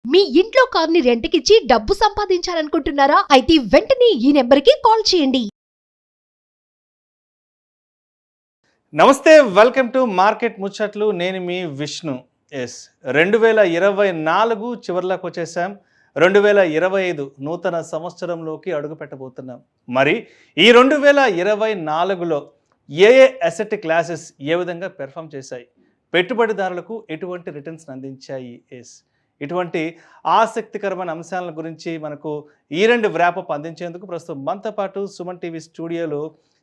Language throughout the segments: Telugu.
మీ ఇంట్లో కార్ని రెంట్కిచ్చి డబ్బు సంపాదించాలనుకుంటున్నారా? అయితే వెంటనే ఈ నెంబర్కి కాల్ చేయండి. నమస్తే, వెల్కమ్ టు మార్కెట్ ముచ్చట్లు. నేను మీ విష్ణు. 2024 చివరిలోకి వచ్చేసాం. 2025 నూతన సంవత్సరంలోకి అడుగు పెట్టబోతున్నాం. మరి ఈ 2024లో ఏ అసెట్ క్లాసెస్ ఏ విధంగా పెర్ఫామ్ చేశాయి, పెట్టుబడిదారులకు ఎటువంటి రిటర్న్స్ అందించాయి, ఇటువంటి ఆసక్తికరమైన అంశాల గురించి మనకు ఈ రెండు వ్రాపప్ అందించేందుకు ప్రస్తుతం మనతో పాటు సుమన్ టీవీ స్టూడియోలో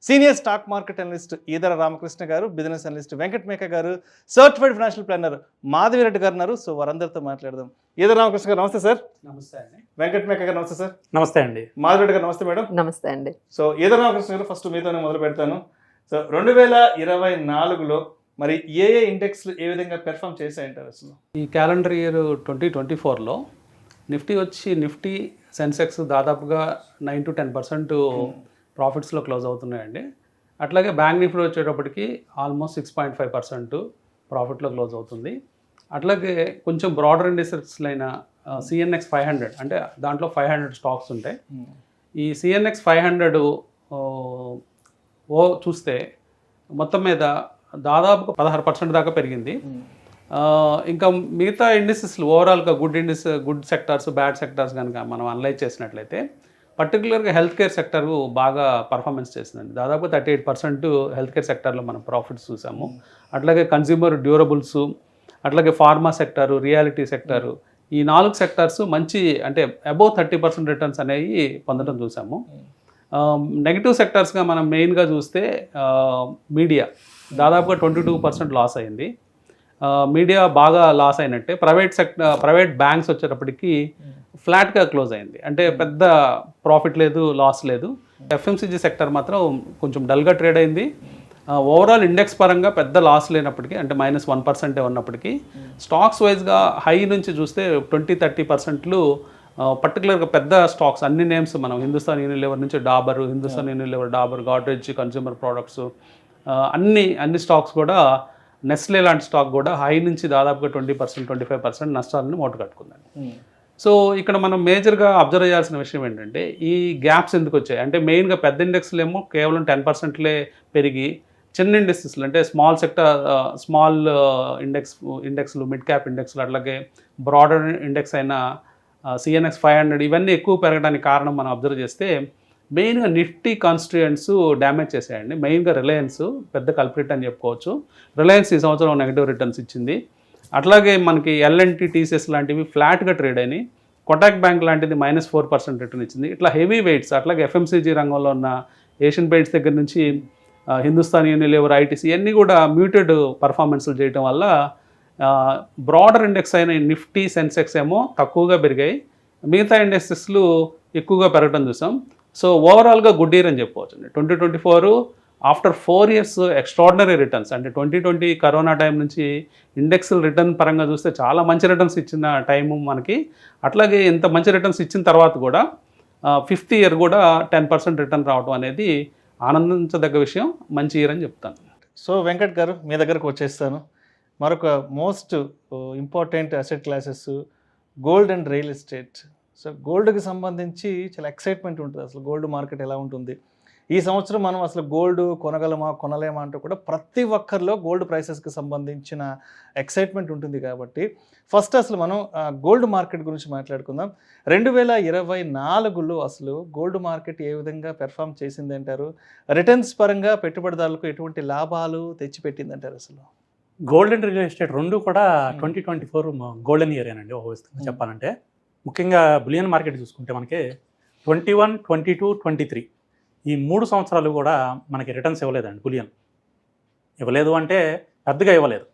senior stock market analyst Eedara Ramakrishna గారు, బిజినెస్ అనలిస్ట్ వెంకట్ మేక గారు, సర్టిఫైడ్ ఫైనాన్షియల్ ప్లానర్ మాధవిరెడ్డి గారు ఉన్నారు. సో వారందరితో మాట్లాడదాం. ఈదర రామకృష్ణ గారు నమస్తే సార్. నమస్తే అండి. వెంకట్ మేక గారు నమస్తే సార్. నమస్తే అండి. మాధవిరెడ్డి గారు నమస్తే మేడం. నమస్తే అండి. సో ఈదర రామకృష్ణ గారు, ఫస్ట్ మీతోనే మొదలు పెడతాను. సో 2024లో మరి ఏ ఇండెక్స్లు ఏ విధంగా పెర్ఫామ్ చేశాయంటారు అసలు? ఈ క్యాలెండర్ ఇయర్ 2024లో నిఫ్టీ సెన్సెక్స్ దాదాపుగా 9 to 10% ప్రాఫిట్స్లో క్లోజ్ అవుతున్నాయండి. అట్లాగే బ్యాంక్ నిఫ్టీ వచ్చేటప్పటికి ఆల్మోస్ట్ 6.5% ప్రాఫిట్లో క్లోజ్ అవుతుంది. అట్లాగే కొంచెం బ్రాడర్ ఇండెక్స్లు అయిన సిఎన్ఎక్స్ 500, అంటే దాంట్లో 500 స్టాక్స్ ఉంటాయి. ఈ సిఎన్ఎక్స్ 500 చూస్తే మొత్తం మీద దాదాపుగా 16% దాకా పెరిగింది. ఇంకా మిగతా ఇండస్ట్రీస్లు ఓవరాల్గా గుడ్ సెక్టార్స్, బ్యాడ్ సెక్టార్స్ కనుక మనం అనలైజ్ చేసినట్లయితే పర్టికులర్గా హెల్త్ కేర్ సెక్టర్ బాగా పర్ఫార్మెన్స్ చేసిందండి. దాదాపు 38% హెల్త్ కేర్ సెక్టర్లో మనం ప్రాఫిట్స్ చూసాము. అట్లాగే కన్జ్యూమర్ డ్యూరబుల్స్, అట్లాగే ఫార్మా సెక్టారు, రియాలిటీ సెక్టారు, ఈ 4 సెక్టార్స్ మంచి, అంటే అబోవ్ 30% రిటర్న్స్ అనేవి పొందడం చూసాము. నెగిటివ్ సెక్టార్స్గా మనం మెయిన్గా చూస్తే మీడియా దాదాపుగా 22% లాస్ అయింది. మీడియా బాగా లాస్ అయినట్టే. ప్రైవేట్ బ్యాంక్స్ వచ్చేటప్పటికి ఫ్లాట్గా క్లోజ్ అయింది, అంటే పెద్ద ప్రాఫిట్ లేదు, లాస్ లేదు. ఎఫ్ఎంసీజీ సెక్టర్ మాత్రం కొంచెం డల్గా ట్రేడ్ అయింది. ఓవరాల్ ఇండెక్స్ పరంగా పెద్ద లాస్ లేనప్పటికీ, అంటే -1% ఉన్నప్పటికీ స్టాక్స్ వైజ్గా హై నుంచి చూస్తే 20-30% పర్టికులర్గా పెద్ద స్టాక్స్, అన్ని నేమ్స్ మనం హిందుస్థాన్ యూనిలివర్ నుంచి డాబర్, గాడ్రేజ్ కన్స్యూమర్ ప్రోడక్ట్స్, అన్ని స్టాక్స్ కూడా, నెస్లే లాంటి స్టాక్ కూడా హై నుంచి దాదాపుగా 20-25% నష్టాలను మూట కట్టుకుందండి. సో ఇక్కడ మనం మేజర్గా అబ్జర్వ్ చేయాల్సిన విషయం ఏంటంటే, ఈ గ్యాప్స్ ఎందుకు వచ్చాయి అంటే, మెయిన్గా పెద్ద ఇండెక్స్లు ఏమో కేవలం 10%లే పెరిగి, చిన్న ఇండస్ట్రీస్లు అంటే స్మాల్ ఇండెక్స్లు, మిడ్ క్యాప్ ఇండెక్స్లు, అట్లాగే బ్రాడర్ ఇండెక్స్ అయిన సిఎన్ఎక్స్ 500 ఇవన్నీ ఎక్కువ పెరగడానికి కారణం మనం అబ్జర్వ్ చేస్తే, మెయిన్గా నిఫ్టీ కాన్స్టిట్యూయెంట్స్ డ్యామేజ్ చేశాయండి. మెయిన్గా రిలయన్స్ పెద్ద కల్ప్రిట్ అని చెప్పుకోవచ్చు. రిలయన్స్ ఈ సంవత్సరం నెగిటివ్ రిటర్న్స్ ఇచ్చింది. అట్లాగే మనకి ఎల్ఎన్టీ, టీసీఎస్ లాంటివి ఫ్లాట్గా ట్రేడ్ అయినాయి. కొటాక్ బ్యాంక్ లాంటిది -4% రిటర్న్ ఇచ్చింది. ఇట్లా హెవీ వెయిట్స్, అట్లాగే ఎఫ్ఎంసీజీ రంగంలో ఉన్న ఏషియన్ పెయింట్స్ దగ్గర నుంచి హిందుస్థాన్ యూనిలివర్, ఐటీసీ ఇవన్నీ కూడా మ్యూటెడ్ పర్ఫార్మెన్స్లు చేయడం వల్ల బ్రాడర్ ఇండెక్స్ అయిన నిఫ్టీ, సెన్సెక్స్ ఏమో తక్కువగా పెరిగాయి, మిగతా ఇండస్ట్రీస్లు ఎక్కువగా పెరగడం చూసాం. సో ఓవరాల్గా గుడ్ ఇయర్ అని చెప్పుకోవచ్చు అండి. 2024 ఆఫ్టర్ 4 years ఎక్స్ట్రాడినరీ రిటర్న్స్, అంటే 2020 కరోనా టైం నుంచి ఇండెక్స్ రిటర్న్ పరంగా చూస్తే చాలా మంచి రిటర్న్స్ ఇచ్చిన టైము మనకి. అట్లాగే ఇంత మంచి రిటర్న్స్ ఇచ్చిన తర్వాత కూడా 5th year కూడా 10% రిటర్న్ రావడం అనేది ఆనందించదగ్గ విషయం, మంచి ఇయర్ అని చెప్తాను. సో వెంకట్ గారు, మీ దగ్గరకు వచ్చేస్తాను. మరొక most important asset classes gold and real estate. So గోల్డ్కి సంబంధించి చాలా ఎక్సైట్మెంట్ ఉంటుంది. అసలు గోల్డ్ మార్కెట్ ఎలా ఉంటుంది ఈ సంవత్సరం, మనం అసలు గోల్డ్ కొనగలమా కొనలేమా అంటూ కూడా ప్రతి ఒక్కరిలో గోల్డ్ ప్రైసెస్కి సంబంధించిన ఎక్సైట్మెంట్ ఉంటుంది. కాబట్టి ఫస్ట్ అసలు మనం గోల్డ్ మార్కెట్ గురించి మాట్లాడుకుందాం. 2024లో అసలు గోల్డ్ మార్కెట్ ఏ విధంగా పెర్ఫామ్ చేసింది అంటారు? రిటర్న్స్ పరంగా పెట్టుబడిదారులకు ఎటువంటి లాభాలు తెచ్చిపెట్టింది అంటారు? అసలు గోల్డ్ అండ్ రియల్ ఎస్టేట్ రెండు కూడా 2024 గోల్డెన్ ఇయర్ ఏనండి. ఒక విధంగా చెప్పాలంటే, ముఖ్యంగా బులియన్ మార్కెట్ చూసుకుంటే మనకి 21, 22, 23 ఈ 3 సంవత్సరాలు కూడా మనకి రిటర్న్స్ ఇవ్వలేదండి. బులియన్ ఇవ్వలేదు అంటే పెద్దగా ఇవ్వలేదు.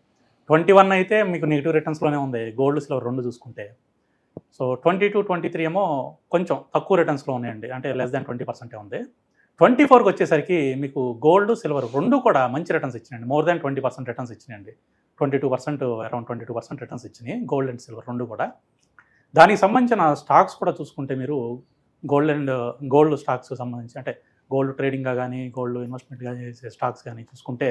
21 అయితే మీకు నెగిటివ్ రిటర్న్స్లోనే ఉంది, గోల్డ్ సిల్వర్ రెండు చూసుకుంటే. సో 22, 23 ఏమో కొంచెం తక్కువ రిటర్న్స్లో ఉన్నాయండి, అంటే -20% ఉంది. 24కి వచ్చేసరికి మీకు గోల్డ్, సిల్వర్ రెండు కూడా మంచి రిటర్న్స్ ఇచ్చినాయండి. మోర్ దాన్ 20% రిటర్న్స్ ఇచ్చినాయండి. 22%, అరౌండ్ 22% రిటర్న్స్ ఇచ్చినాయి గోల్డ్ అండ్ సిల్వర్ రెండు కూడా. దానికి సంబంధించిన స్టాక్స్ కూడా చూసుకుంటే మీరు గోల్డ్ స్టాక్స్ సంబంధించి, అంటే గోల్డ్ ట్రేడింగ్గా కానీ, గోల్డ్ ఇన్వెస్ట్మెంట్గా చేసే స్టాక్స్ కానీ చూసుకుంటే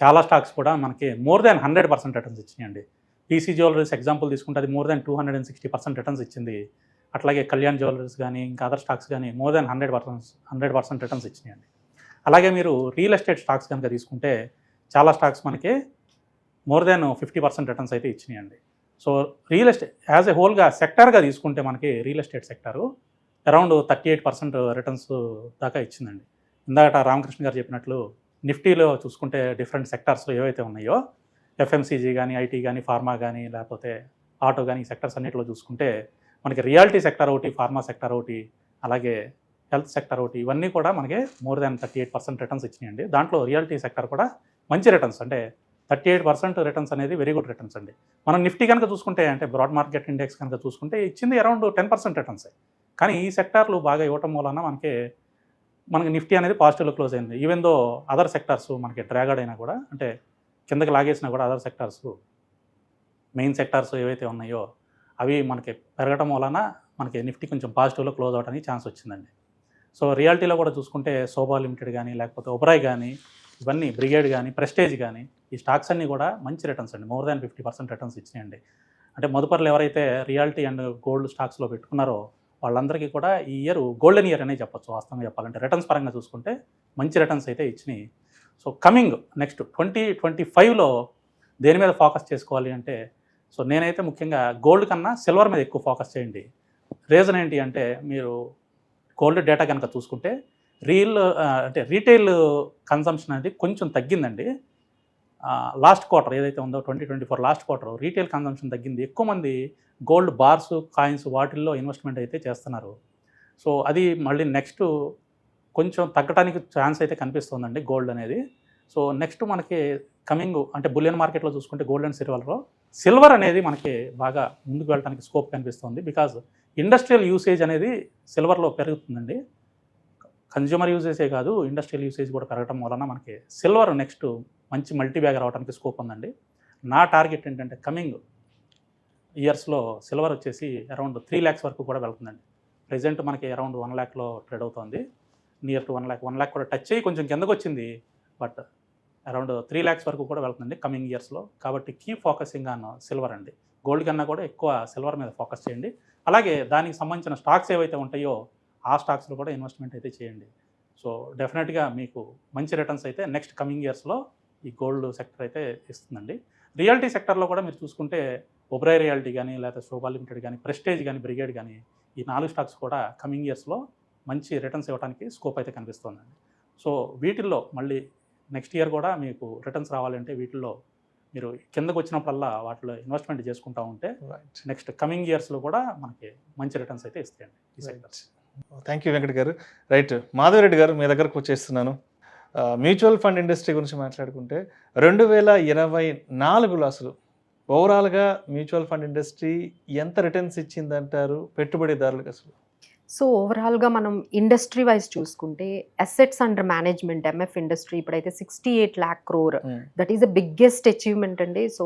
చాలా స్టాక్స్ కూడా మనకి మోర్ దాన్ 100% రిటర్న్స్ ఇచ్చినాయండి. పీసీ జ్యువెలరీస్ ఎగ్జాంపుల్ తీసుకుంటే అది మోర్ దాన్ 260% రిటర్న్స్ ఇచ్చింది. అట్లాగే కళ్యాణ్ జ్యువెలరీస్ కానీ ఇంకా అదర్ స్టాక్స్ కానీ మోర్ దాన్ 100% రిటర్న్స్ ఇచ్చినాయండి. అలాగే మీరు రియల్ ఎస్టేట్ స్టాక్స్ కనుక తీసుకుంటే చాలా స్టాక్స్ మనకి మోర్ దాన్ 50% రిటర్న్స్ అయితే ఇచ్చినాయండి. So real estate as a హోల్గా సెక్టార్గా తీసుకుంటే మనకి real estate sector around 38% returns దాకా ఇచ్చిందండి. ఇందాక రామకృష్ణ గారు చెప్పినట్లు నిఫ్టీలో చూసుకుంటే డిఫరెంట్ సెక్టార్స్ ఏవైతే ఉన్నాయో ఎఫ్ఎంసీజీ కానీ, ఐటీ కానీ, ఫార్మా కానీ, లేకపోతే ఆటో కానీ, ఈ సెక్టర్స్ అన్నింటిలో చూసుకుంటే మనకి రియాలిటీ సెక్టర్ ఒకటి, ఫార్మా సెక్టర్ ఒకటి, అలాగే హెల్త్ సెక్టర్ ఒకటి, ఇవన్నీ కూడా మనకి మోర్ దాన్ 38% రిటర్న్స్ ఇచ్చినాయండి. దాంట్లో రియాలిటీ సెక్టర్ కూడా మంచి రిటర్న్స్, అంటే 38% రిటర్న్స్ అనేది వెరీ గుడ్ రిటర్న్స్ అండి. మనం నిఫ్టీ కనుక చూసుకుంటే అంటే బ్రాడ్ మార్కెట్ ఇండెక్స్ కనుక చూసుకుంటే ఇచ్చింది అరౌండ్ 10% రిటర్న్స్. కానీ ఈ సెక్టార్లు బాగా ఇవ్వటం వలన మనకి నిఫ్టీ అనేది పాజిటివ్లో క్లోజ్ అయింది. ఈవెన్ దో అదర్ సెక్టార్స్ మనకి డ్రాగడ్ అయినా కూడా, అంటే కిందకి లాగేసినా కూడా అదర్ సెక్టార్స్, మెయిన్ సెక్టార్స్ ఏవైతే ఉన్నాయో అవి మనకి పెరగటం వలన మనకి నిఫ్టీ కొంచెం పాజిటివ్లో క్లోజ్ అవడానికి ఛాన్స్ వచ్చిందండి. సో రియాలిటీలో కూడా చూసుకుంటే శోభా లిమిటెడ్ కానీ, లేకపోతే ఒబరాయ్ కానీ, ఇవన్నీ బ్రిగేడ్ కానీ, ప్రెస్టేజ్ కానీ, ఈ స్టాక్స్ అన్నీ కూడా మంచి రిటర్న్స్ అండి. మోర్ దాన్ 50% రిటర్న్స్ ఇచ్చినాయండి. అంటే మదుపర్లు ఎవరైతే రియాలిటీ అండ్ గోల్డ్ స్టాక్స్లో పెట్టుకున్నారో వాళ్ళందరికీ కూడా ఈ ఇయర్ గోల్డెన్ ఇయర్ అనే చెప్పొచ్చు. వాస్తవంగా చెప్పాలంటే రిటర్న్స్ పరంగా చూసుకుంటే మంచి రిటర్న్స్ అయితే ఇచ్చినాయి. సో కమింగ్ నెక్స్ట్ 2025లో దేని మీద ఫోకస్ చేసుకోవాలి అంటే, సో నేనైతే ముఖ్యంగా గోల్డ్ కన్నా సిల్వర్ మీద ఎక్కువ ఫోకస్ చేయండి. రీజన్ ఏంటి అంటే, మీరు గోల్డ్ డేటా కనుక చూసుకుంటే రీటైల్ కన్సంప్షన్ అనేది కొంచెం తగ్గిందండి. లాస్ట్ క్వార్టర్ ఏదైతే ఉందో 2024 లాస్ట్ క్వార్టర్ రీటైల్ కన్సంప్షన్ తగ్గింది. ఎక్కువ మంది గోల్డ్ బార్స్, కాయిన్స్ వాటిల్లో ఇన్వెస్ట్మెంట్ అయితే చేస్తున్నారు. సో అది మళ్ళీ నెక్స్ట్ కొంచెం తగ్గడానికి ఛాన్స్ అయితే కనిపిస్తుందండి గోల్డ్ అనేది. సో నెక్స్ట్ మనకి కమింగ్ అంటే బులియన్ మార్కెట్లో చూసుకుంటే గోల్డ్ అండ్ సిల్వర్ అనేది మనకి బాగా ముందుకు వెళ్ళడానికి స్కోప్ కనిపిస్తుంది. బికాజ్ ఇండస్ట్రియల్ యూసేజ్ అనేది సిల్వర్లో పెరుగుతుందండి. కన్జ్యూమర్ యూసేజే కాదు, ఇండస్ట్రియల్ యూసేజ్ కూడా పెరగడం వలన మనకి సిల్వర్ నెక్స్ట్ మంచి మల్టీ బ్యాగ్ రావడానికి స్కోప్ ఉందండి. నా టార్గెట్ ఏంటంటే కమింగ్ ఇయర్స్లో సిల్వర్ వచ్చేసి అరౌండ్ 3 lakhs వరకు కూడా వెళ్తుందండి. ప్రెజెంట్ మనకి అరౌండ్ 1 lakhలో ట్రేడ్ అవుతుంది. నియర్ టు 1 lakh కూడా టచ్ అయ్యి కొంచెం కిందకు వచ్చింది. బట్ అరౌండ్ 3 lakhs వరకు కూడా వెళ్తుందండి కమింగ్ ఇయర్స్లో. కాబట్టి కీప్ ఫోకసింగ్ ఆన్ సిల్వర్ అండి. గోల్డ్ కన్నా కూడా ఎక్కువ సిల్వర్ మీద ఫోకస్ చేయండి. అలాగే దానికి సంబంధించిన స్టాక్స్ ఏవైతే ఉంటాయో ఆ స్టాక్స్లో కూడా ఇన్వెస్ట్మెంట్ అయితే చేయండి. సో డెఫినెట్గా మీకు మంచి రిటర్న్స్ అయితే నెక్స్ట్ కమింగ్ ఇయర్స్లో ఈ గోల్డ్ సెక్టర్ అయితే ఇస్తుందండి. రియాలిటీ సెక్టర్లో కూడా మీరు చూసుకుంటే ఒబరాయ్ రియాలిటీ కానీ, లేకపోతే శోభా లిమిటెడ్ కానీ, ప్రెస్టేజ్ కానీ, బ్రిగేడ్ కానీ, ఈ 4 స్టాక్స్ కూడా కమింగ్ ఇయర్స్లో మంచి రిటర్న్స్ ఇవ్వడానికి స్కోప్ అయితే కనిపిస్తుందండి. సో వీటిల్లో మళ్ళీ నెక్స్ట్ ఇయర్ కూడా మీకు రిటర్న్స్ రావాలంటే వీటిల్లో మీరు కిందకు వచ్చినప్పుడల్లా వాటిలో ఇన్వెస్ట్మెంట్ చేసుకుంటూ ఉంటే నెక్స్ట్ కమింగ్ ఇయర్స్లో కూడా మనకి మంచి రిటర్న్స్ అయితే ఇస్తాయండి ఈ సెక్టర్స్. థ్యాంక్ యూ వెంకట్ గారు. రైట్, మాధవరెడ్డి గారు మీ దగ్గరకు వచ్చేస్తున్నాను. మ్యూచువల్ ఫండ్ ఇండస్ట్రీ గురించి మాట్లాడుకుంటే 2024లో అసలు ఓవరాల్గా మ్యూచువల్ ఫండ్ ఇండస్ట్రీ ఎంత రిటర్న్స్ ఇచ్చిందంటారు పెట్టుబడిదారులకు అసలు? సో ఓవరాల్గా మనం ఇండస్ట్రీ వైజ్ చూసుకుంటే assets under management MF industry ఇప్పుడైతే 68 lakh crore, that is the biggest achievement అండి. సో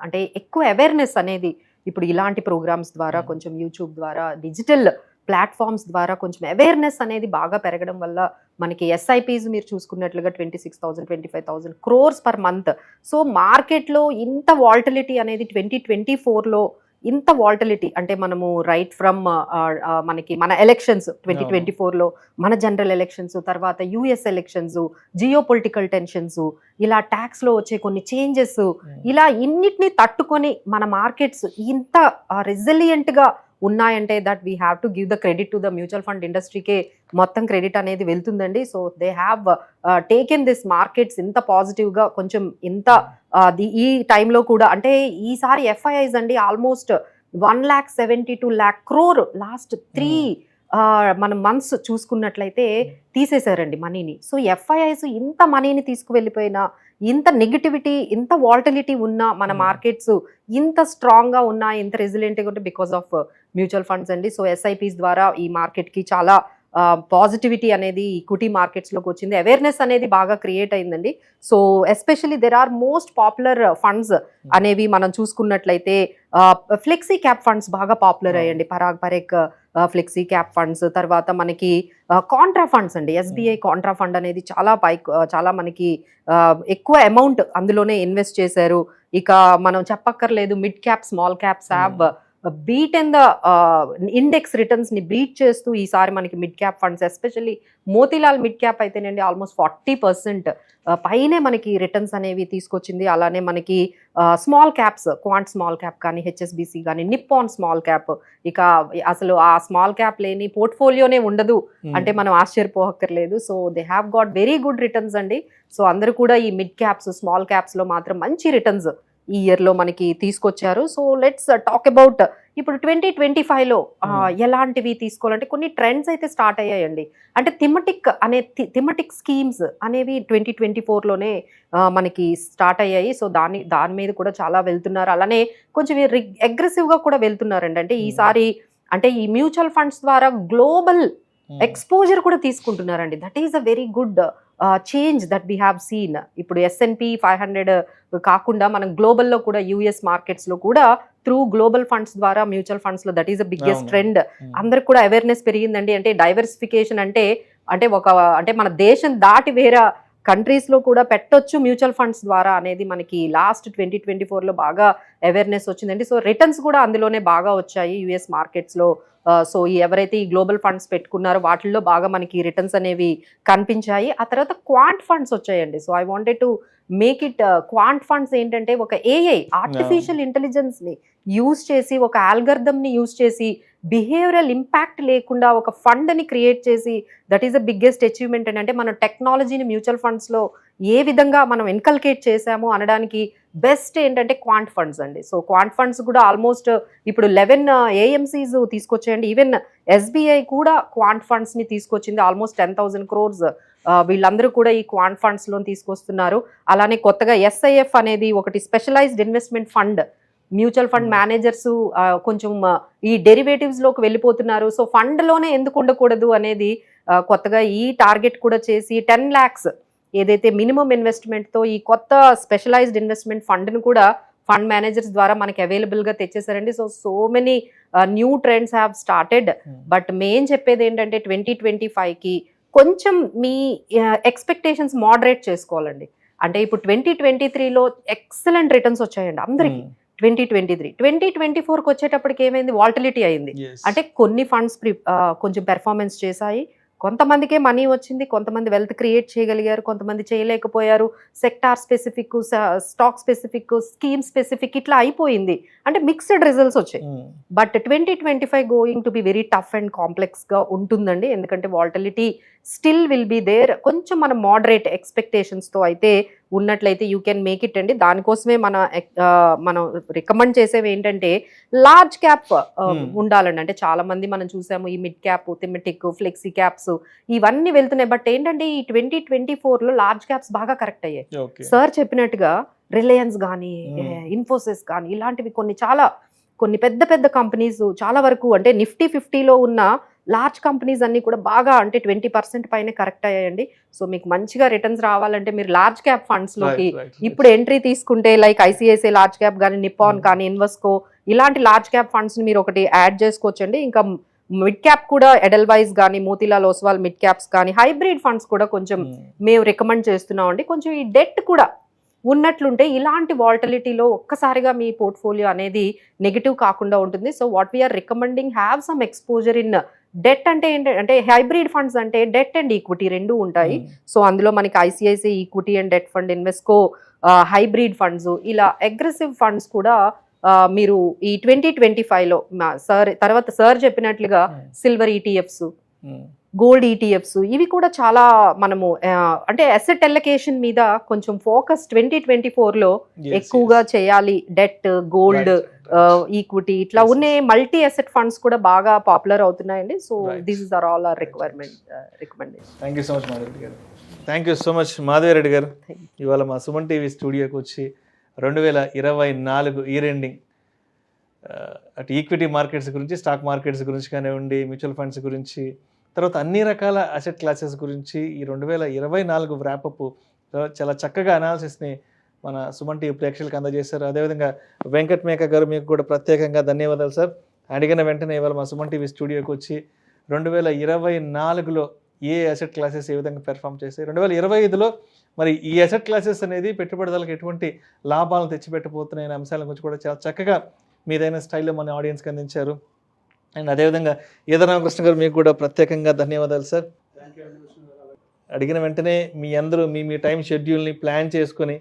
అంటే ఎక్కువ అవేర్నెస్ అనేది ఇప్పుడు ఇలాంటి ప్రోగ్రామ్స్ ద్వారా, కొంచెం యూట్యూబ్ ద్వారా, డిజిటల్ ప్లాట్ఫామ్స్ ద్వారా కొంచెం అవేర్నెస్ అనేది బాగా పెరగడం వల్ల మనకి ఎస్ఐపీస్ మీరు చూసుకున్నట్లుగా 26,000 25,000 crores per month. సో మార్కెట్లో ఇంత వాల్టిలిటీ అనేది 2024లో ఇంత వాల్టిలిటీ అంటే మనము రైట్ ఫ్రమ్ మనకి మన ఎలక్షన్స్ 2024లో మన జనరల్ ఎలక్షన్స్, తర్వాత US elections, geo political tensions, ఇలా ట్యాక్స్లో వచ్చే కొన్ని చేంజెస్, ఇలా ఇన్నిటిని తట్టుకొని మన మార్కెట్స్ ఇంత రెసిలియంట్గా ఉన్నాయంటే that we have to give the credit to the mutual fund ఇండస్ట్రీకే మొత్తం క్రెడిట్ అనేది వెళ్తుందండి. So they have taken this markets ఇంత పాజిటివ్గా కొంచెం ఇంత ఈ టైంలో కూడా. అంటే ఈసారి ఎఫ్ఐఐస్ అండి ఆల్మోస్ట్ 1,72 lakh crore లాస్ట్ 3 మనం మంత్స్ చూసుకున్నట్లయితే తీసేశారండి మనీని. సో ఎఫ్ఐఐస్ ఇంత మనీని తీసుకువెళ్ళిపోయినా, ఇంత నెగిటివిటీ, ఇంత వాల్టిలిటీ ఉన్న మన మార్కెట్స్ ఇంత స్ట్రాంగ్గా ఉన్నా, ఇంత రెసిలియంట్గా ఉంటే బికాస్ ఆఫ్ మ్యూచువల్ ఫండ్స్ అండి. సో ఎస్ఐపీస్ ద్వారా ఈ మార్కెట్కి చాలా పాజిటివిటీ అనేది ఈక్విటీ మార్కెట్స్లోకి వచ్చింది, అవేర్నెస్ అనేది బాగా క్రియేట్ అయిందండి. So especially there are most popular funds అనేవి మనం చూసుకున్నట్లయితే ఫ్లెక్సీ క్యాప్ ఫండ్స్ బాగా పాపులర్ అయ్యండి. Parag Parikh flexi cap funds, తర్వాత మనకి కాంట్రా ఫండ్స్ అండి. ఎస్బీఐ కాంట్రా ఫండ్ అనేది చాలా మనకి ఎక్కువ అమౌంట్ అందులోనే ఇన్వెస్ట్ చేశారు. ఇక మనం చెప్పక్కర్లేదు, mid cap small caps have beat and the index returns ని బీట్ చేస్తూ ఈసారి మనకి mid cap funds, especially Motilal mid cap అయితేనండి ఆల్మోస్ట్ 40% పైనే మనకి రిటర్న్స్ అనేవి తీసుకొచ్చింది. అలానే మనకి small caps, Quant small cap కానీ, హెచ్ఎస్బిసి కానీ, నిప్పాన్ స్మాల్ క్యాప్, ఇక అసలు ఆ స్మాల్ క్యాప్ లేని పోర్ట్ఫోలియోనే ఉండదు అంటే మనం ఆశ్చర్యపోక్కర్లేదు. So they have got very good returns అండి. సో అందరూ కూడా ఈ మిడ్ క్యాప్స్ స్మాల్ క్యాప్స్ లో మాత్రం మంచి రిటర్న్స్ ఈ ఇయర్లో మనకి తీసుకొచ్చారు. సో లెట్స్ టాక్ అబౌట్ ఇప్పుడు 2025లో ఎలాంటివి తీసుకోవాలంటే కొన్ని ట్రెండ్స్ అయితే స్టార్ట్ అయ్యాయండి. అంటే థిమటిక్ స్కీమ్స్ అనేవి 2024లోనే మనకి స్టార్ట్ అయ్యాయి. సో దాని మీద కూడా చాలా వెళ్తున్నారు. అలానే కొంచెం అగ్రెసివ్గా కూడా వెళ్తున్నారండి. అంటే ఈసారి అంటే ఈ మ్యూచువల్ ఫండ్స్ ద్వారా గ్లోబల్ ఎక్స్పోజర్ కూడా తీసుకుంటున్నారండి. That is a very good change that we have seen. ఇప్పుడు S&P 500 కాకుండా మనం గ్లోబల్లో కూడా యుఎస్ మార్కెట్స్లో కూడా త్రూ గ్లోబల్ ఫండ్స్ ద్వారా మ్యూచువల్ ఫండ్స్లో that is the biggest trend. అందరికి కూడా అవేర్నెస్ పెరిగిందండి. అంటే డైవర్సిఫికేషన్ అంటే మన దేశం దాటి వేరే కంట్రీస్లో కూడా పెట్టొచ్చు మ్యూచువల్ ఫండ్స్ ద్వారా అనేది మనకి లాస్ట్ 2024లో బాగా అవేర్నెస్ వచ్చిందండి. సో రిటర్న్స్ కూడా అందులోనే బాగా వచ్చాయి యుఎస్ మార్కెట్స్లో. సో ఎవరైతే ఈ గ్లోబల్ ఫండ్స్ పెట్టుకున్నారో వాటిల్లో బాగా మనకి రిటర్న్స్ అనేవి కనిపించాయి. ఆ తర్వాత క్వాంట్ ఫండ్స్ వచ్చాయండి. So I wanted to make it quant funds ఏంటంటే ఒక ఏఐ ఆర్టిఫిషియల్ ఇంటెలిజెన్స్ని యూజ్ చేసి, ఒక ఆల్గరిథమ్ని యూజ్ చేసి, బిహేవియరల్ ఇంపాక్ట్ లేకుండా ఒక ఫండ్ని క్రియేట్ చేసి, that is the biggest achievement అండి. అంటే మన టెక్నాలజీని మ్యూచువల్ ఫండ్స్లో ఏ విధంగా మనం ఇన్కల్కేట్ చేసాము అనడానికి బెస్ట్ ఏంటంటే క్వాంట్ ఫండ్స్ అండి. సో క్వాంట్ ఫండ్స్ కూడా ఆల్మోస్ట్ ఇప్పుడు 11 AMCs తీసుకొచ్చాయండి. ఈవెన్ SBI కూడా క్వాంట్ ఫండ్స్ని తీసుకొచ్చింది, ఆల్మోస్ట్ 10,000 crores. వీళ్ళందరూ కూడా ఈ క్వాంట్ ఫండ్స్లో తీసుకొస్తున్నారు. అలానే కొత్తగా SIF అనేది ఒకటి specialised investment fund, mutual fund managers కొంచెం ఈ డెరివేటివ్స్లోకి వెళ్ళిపోతున్నారు. సో ఫండ్లోనే ఎందుకు ఉండకూడదు అనేది కొత్తగా ఈ టార్గెట్ కూడా చేసి 10 lakhs ఏదైతే మినిమం ఇన్వెస్ట్మెంట్తో ఈ కొత్త స్పెషలైజ్డ్ ఇన్వెస్ట్మెంట్ ఫండ్ను కూడా ఫండ్ మేనేజర్స్ ద్వారా మనకి అవైలబుల్గా తెచ్చేసారండి. So many new trends have started. But main చెప్పేది ఏంటంటే 2025కి కొంచెం మీ ఎక్స్పెక్టేషన్స్ మోడరేట్ చేసుకోవాలండి. అంటే ఇప్పుడు 2023లో ఎక్సలెంట్ రిటర్న్స్ వచ్చాయండి అందరికీ. 2024కి వచ్చేటప్పటికి ఏమైంది, వాల్టిలిటీ అయింది. అంటే కొన్ని ఫండ్స్ కొంచెం పెర్ఫార్మెన్స్ చేశాయి, కొంతమందికే మనీ వచ్చింది, కొంతమంది వెల్త్ క్రియేట్ చేయగలిగారు, కొంతమంది చేయలేకపోయారు. Sector specific, stock specific, scheme specific ఇట్లా అయిపోయింది. అంటే మిక్స్డ్ రిజల్ట్స్ వచ్చాయి. But 2025 going to be very tough and కాంప్లెక్స్గా ఉంటుందండి. ఎందుకంటే volatility still will be there. కొంచెం మనం మోడరేట్ ఎక్స్పెక్టేషన్స్తో అయితే ఉన్నట్లయితే యూ కెన్ మేక్ ఇట్ అండి. దానికోసమే మనం రికమెండ్ చేసేవి ఏంటంటే లార్జ్ క్యాప్ ఉండాలండి. అంటే చాలా మంది మనం చూసాము ఈ మిడ్ క్యాప్, థిమెటిక్, ఫ్లెక్సీ క్యాప్స్ ఇవన్నీ వెళ్తున్నాయి. బట్ ఏంటంటే ఈ 2024లో లార్జ్ క్యాప్స్ బాగా కరెక్ట్ అయ్యాయి. సార్ చెప్పినట్టుగా రిలయన్స్ కానీ, ఇన్ఫోసిస్ కానీ ఇలాంటివి కొన్ని పెద్ద పెద్ద కంపెనీస్ చాలా వరకు అంటే నిఫ్టీ 50లో ఉన్న లార్జ్ కంపెనీస్ అన్ని కూడా బాగా అంటే 20% పైన కరెక్ట్ అయ్యాయండి. సో మీకు మంచిగా రిటర్న్స్ రావాలంటే మీరు లార్జ్ క్యాప్ ఫండ్స్లోకి ఇప్పుడు ఎంట్రీ తీసుకుంటే లైక్ ICICI లార్జ్ క్యాప్ కానీ, నిప్పాన్ కానీ, ఇన్వెస్కో ఇలాంటి లార్జ్ క్యాప్ ఫండ్స్ని మీరు ఒకటి యాడ్ చేసుకోవచ్చండి. ఇంకా మిడ్ క్యాప్ కూడా ఎడెల్వైజ్ కానీ, మోతీలాల్ ఓస్వాల్ మిడ్ క్యాప్స్ కానీ, హైబ్రిడ్ ఫండ్స్ కూడా కొంచెం మేము రికమెండ్ చేస్తున్నామండి. కొంచెం ఈ డెట్ కూడా ఉన్నట్లుంటే ఇలాంటి వాల్టిలిటీలో ఒక్కసారిగా మీ పోర్ట్ఫోలియో అనేది నెగిటివ్ కాకుండా ఉంటుంది. So what we are recommending have some exposure in debt. అంటే ఏంటంటే హైబ్రిడ్ ఫండ్స్ అంటే డెట్ అండ్ ఈక్విటీ రెండు ఉంటాయి. సో అందులో మనకి ICICI equity and debt fund, Invesco hybrid funds, ఇలా అగ్రెసివ్ ఫండ్స్ కూడా మీరు ఈ 2025లో సార్ చెప్పినట్లుగా సిల్వర్ ETFs, గోల్డ్ ETFs ఇవి కూడా చాలా మనము అంటే అసెట్ అలొకేషన్ మీద కొంచెం ఫోకస్ 2024లో ఎక్కువగా చేయాలి. డెట్, గోల్డ్, ఈక్విటీ ఇట్లా ఉన్న మల్టీ అసెట్ ఫండ్స్ కూడా బాగా పాపులర్ అవుతున్నాయండి. So this is all our recommendation. Thank you so much Madhavi garu. Thank you so much Madhavi Reddy garu. ఇవాళ మా సుమన్ టీవీ స్టూడియోకి వచ్చి 2024 ఇయర్ ఎండింగ్ అటు ఈక్విటీ మార్కెట్స్ గురించి, స్టాక్ మార్కెట్స్ గురించి కానివ్వండి, మ్యూచువల్ ఫండ్స్ గురించి, తర్వాత అన్ని రకాల అసెట్ క్లాసెస్ గురించి ఈ 2024 వ్రాపప్ చాలా చక్కగా అనాలిసిస్ని మన సుమన్ టీవీ ప్రేక్షకులకు అందజేశారు. అదేవిధంగా వెంకట్ మేక గారు మీకు కూడా ప్రత్యేకంగా ధన్యవాదాలు సార్. అడిగిన వెంటనే ఇవాళ మా సుమన్ టీవీ స్టూడియోకి వచ్చి 2024లో ఏ అసెట్ క్లాసెస్ ఏ విధంగా పెర్ఫామ్ చేస్తాయి, 2025లో మరి ఈ అసెట్ క్లాసెస్ అనేది పెట్టుబడిదారులకు ఎటువంటి లాభాలను తెచ్చిపెట్టబోతున్నాయి అనే అంశాల గురించి కూడా చాలా చక్కగా మీదైన స్టైల్లో మన ఆడియన్స్కి అందించారు. అండ్ అదేవిధంగా ఈదరామకృష్ణ గారు మీకు కూడా ప్రత్యేకంగా ధన్యవాదాలు సార్. అడిగిన వెంటనే మీ అందరూ మీ టైం షెడ్యూల్ని ప్లాన్ చేసుకొని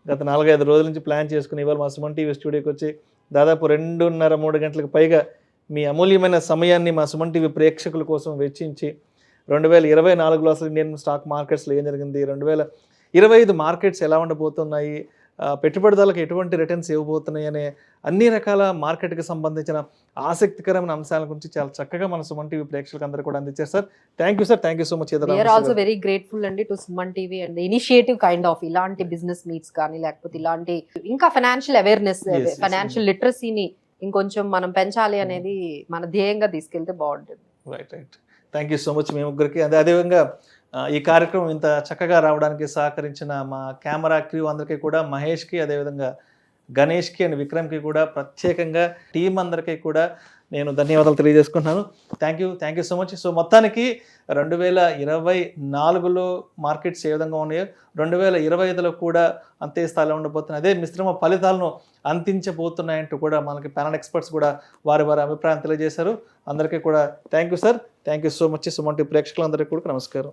గత 4-5 రోజుల నుంచి ప్లాన్ చేసుకుని ఇవాళ మా సుమన్ టీవీ స్టూడియోకి వచ్చి దాదాపు 2:30-3 గంటలకు పైగా మీ అమూల్యమైన సమయాన్ని మా సుమన్ టీవీ ప్రేక్షకుల కోసం వెచ్చించి 2024లో అసలు ఇండియన్ స్టాక్ మార్కెట్స్లో ఏం జరిగింది, 2025 మార్కెట్స్ ఎలా ఉండబోతున్నాయి, పెట్టుబడిదారులకు ఎటువంటి రిటర్న్స్ ఇవ్వబోతున్నాయి అనే అన్ని రకాల మార్కెట్కి సంబంధించిన ఆసక్తికరమైన అంశాల గురించి చాలా చక్కగా మన సుమన్ టీవీ ప్రేక్షకులకు అందరూ కూడా అందించారు sir. Thank you sir, thank you so much. We are also very grateful అండి to Suman TV and initiative kind of ఇలాంటి బిజినెస్ మీట్స్ కానీ లేకపోతే ఇలాంటి ఇంకా ఫైనాన్షియల్ అవేర్నెస్, ఫైనాన్షియల్ లిటరసీని ఇంకొంచెం మనం పెంచాలి అనేది మన ధ్యేయంగా తీసుకెళ్తే బాగుంటుంది. Right. Thank you so much మీ ముగ్గురికి. అదేవిధంగా ఈ కార్యక్రమం ఇంత చక్కగా రావడానికి సహకరించిన మా కెమెరా క్రూ అందరికీ కూడా, మహేష్కి, అదేవిధంగా గణేష్కి అండ్ విక్రమ్కి కూడా ప్రత్యేకంగా టీం అందరికీ కూడా నేను ధన్యవాదాలు తెలియజేసుకుంటున్నాను. Thank you so much. So మొత్తానికి 2024లో మార్కెట్స్ ఏ విధంగా ఉన్నాయో 2025లో కూడా అంతే స్థాయిలో ఉండబోతున్నాయి. అదే మిశ్రమ ఫలితాలను అందించబోతున్నాయంటూ కూడా మనకి ప్యానల్ ఎక్స్పర్ట్స్ కూడా వారి అభిప్రాయం తెలియజేశారు. అందరికీ కూడా thank you sir, thank you so much. Suman TV ప్రేక్షకులందరికీ కూడా నమస్కారం.